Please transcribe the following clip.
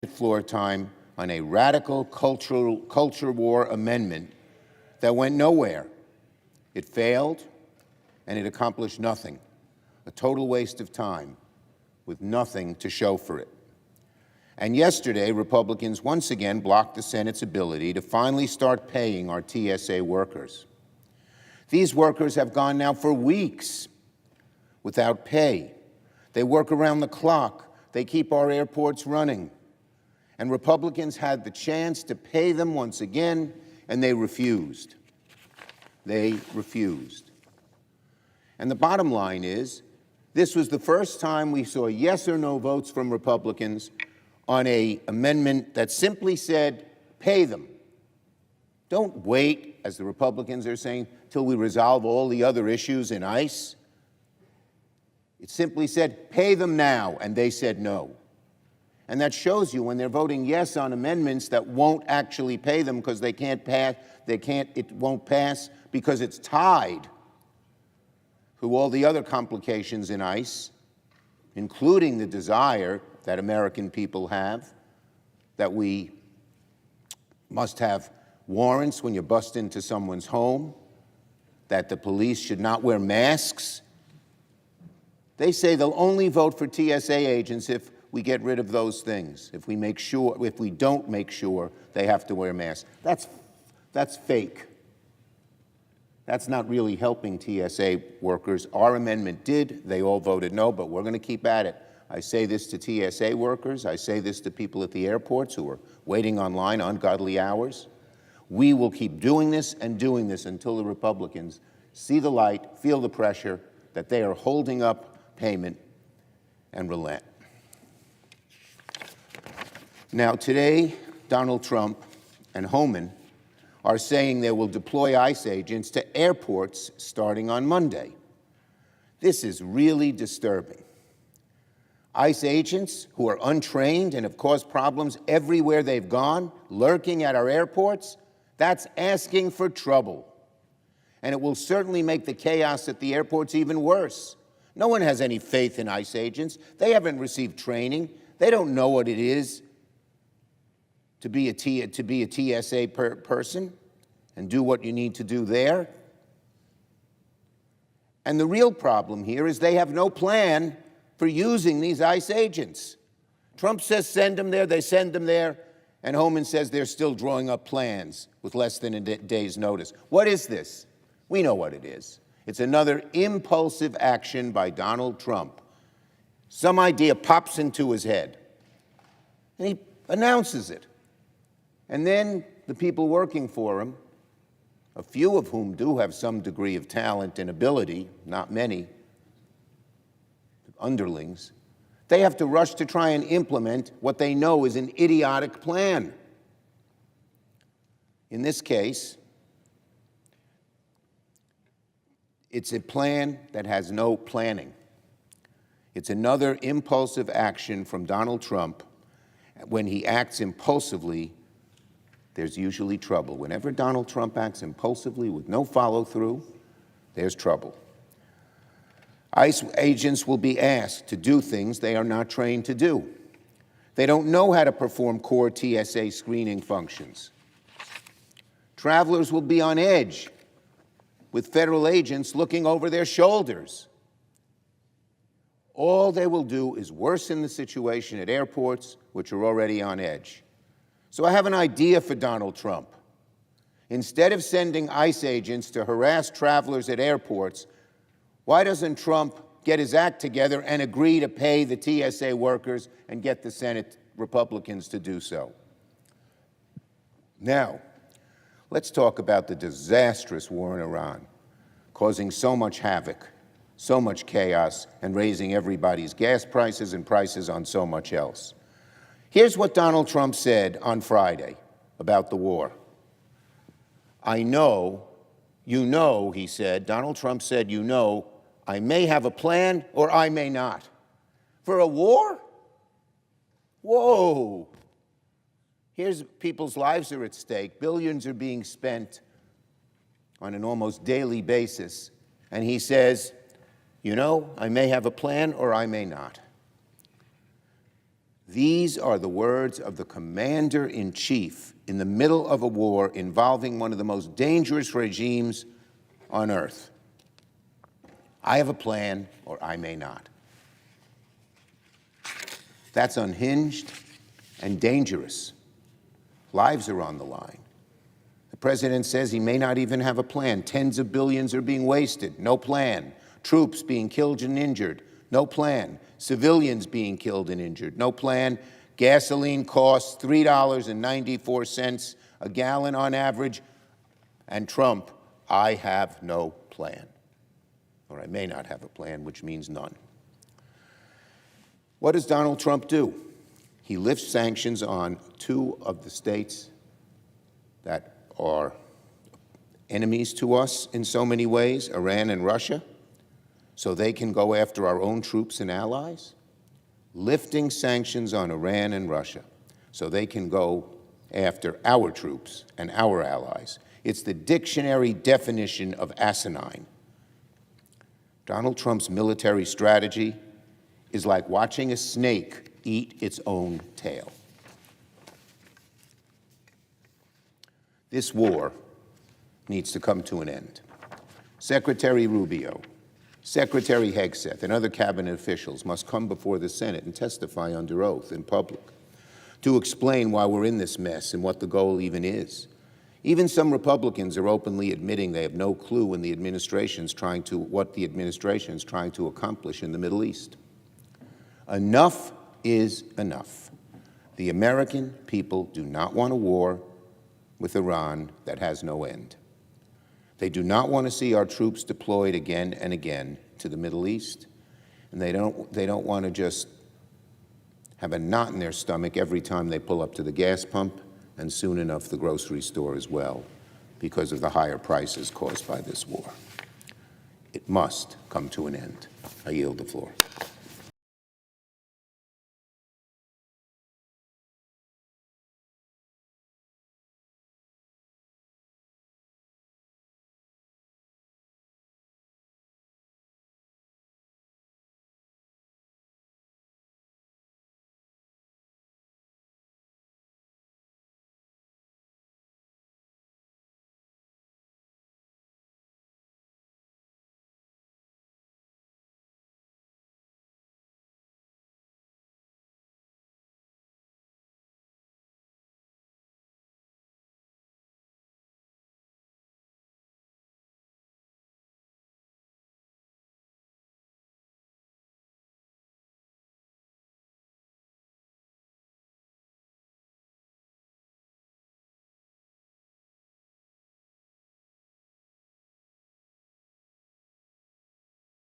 floor time on a radical culture war amendment that went nowhere. It failed, and it accomplished nothing. A total waste of time with nothing to show for it. And yesterday, Republicans once again blocked the Senate's ability to finally start paying our TSA workers. These workers have gone now for weeks without pay. They work around the clock. They keep our airports running. And Republicans had the chance to pay them once again, and they refused. They refused. And the bottom line is, this was the first time we saw yes or no votes from Republicans on an amendment that simply said, pay them. Don't wait, as the Republicans are saying, till we resolve all the other issues in ICE. It simply said, pay them now, and they said no. And that shows you when they're voting yes on amendments that won't actually pay them because they can't pass, it won't pass because it's tied to all the other complications in ICE, including the desire that American people have, that we must have warrants when you bust into someone's home, that the police should not wear masks. They say they'll only vote for TSA agents if we get rid of those things, if we don't make sure they have to wear masks. That's fake. That's not really helping TSA workers. Our amendment did. They all voted no, but we're going to keep at it. I say this to TSA workers. I say this to people at the airports who are waiting online ungodly hours. We will keep doing this until the Republicans see the light, feel the pressure, that they are holding up payment and relent. Now, today, Donald Trump and Homan are saying they will deploy ICE agents to airports starting on Monday. This is really disturbing. ICE agents who are untrained and have caused problems everywhere they've gone, lurking at our airports, that's asking for trouble. And it will certainly make the chaos at the airports even worse. No one has any faith in ICE agents. They haven't received training. They don't know what it is to be a TSA person and do what you need to do there. And the real problem here is they have no plan for using these ICE agents. Trump says send them there, they send them there, and Homan says they're still drawing up plans with less than a day's notice. What is this? We know what it is. It's another impulsive action by Donald Trump. Some idea pops into his head, and he announces it. And then the people working for him, a few of whom do have some degree of talent and ability, not many, underlings, they have to rush to try and implement what they know is an idiotic plan. In this case, it's a plan that has no planning. It's another impulsive action from Donald Trump. When he acts impulsively, there's usually trouble. Whenever Donald Trump acts impulsively with no follow-through, there's trouble. ICE agents will be asked to do things they are not trained to do. They don't know how to perform core TSA screening functions. Travelers will be on edge with federal agents looking over their shoulders. All they will do is worsen the situation at airports, which are already on edge. So I have an idea for Donald Trump. Instead of sending ICE agents to harass travelers at airports, why doesn't Trump get his act together and agree to pay the TSA workers and get the Senate Republicans to do so? Now, let's talk about the disastrous war in Iran, causing so much havoc, so much chaos, and raising everybody's gas prices and prices on so much else. Here's what Donald Trump said on Friday about the war. I know, you know, he said, Donald Trump said, you know, I may have a plan or I may not. For a war? Whoa. Here's people's lives are at stake. Billions are being spent on an almost daily basis. And he says, you know, I may have a plan or I may not. These are the words of the commander-in-chief in the middle of a war involving one of the most dangerous regimes on earth. I have a plan, or I may not. That's unhinged and dangerous. Lives are on the line. The president says he may not even have a plan. Tens of billions are being wasted. No plan. Troops being killed and injured. No plan. Civilians being killed and injured. No plan. Gasoline costs $3.94 a gallon on average. And Trump, I have no plan. Or I may not have a plan, which means none. What does Donald Trump do? He lifts sanctions on two of the states that are enemies to us in so many ways, Iran and Russia, so they can go after our own troops and allies. Lifting sanctions on Iran and Russia so they can go after our troops and our allies. It's the dictionary definition of asinine. Donald Trump's military strategy is like watching a snake eat its own tail. This war needs to come to an end. Secretary Rubio, Secretary Hegseth, and other cabinet officials must come before the Senate and testify under oath in public to explain why we're in this mess and what the goal even is. Even some Republicans are openly admitting they have no clue what the administration is trying to accomplish in the Middle East. Enough is enough. The American people do not want a war with Iran that has no end. They do not want to see our troops deployed again and again to the Middle East, and they don't want to just have a knot in their stomach every time they pull up to the gas pump, and soon enough the grocery store as well, because of the higher prices caused by this war. It must come to an end. I yield the floor.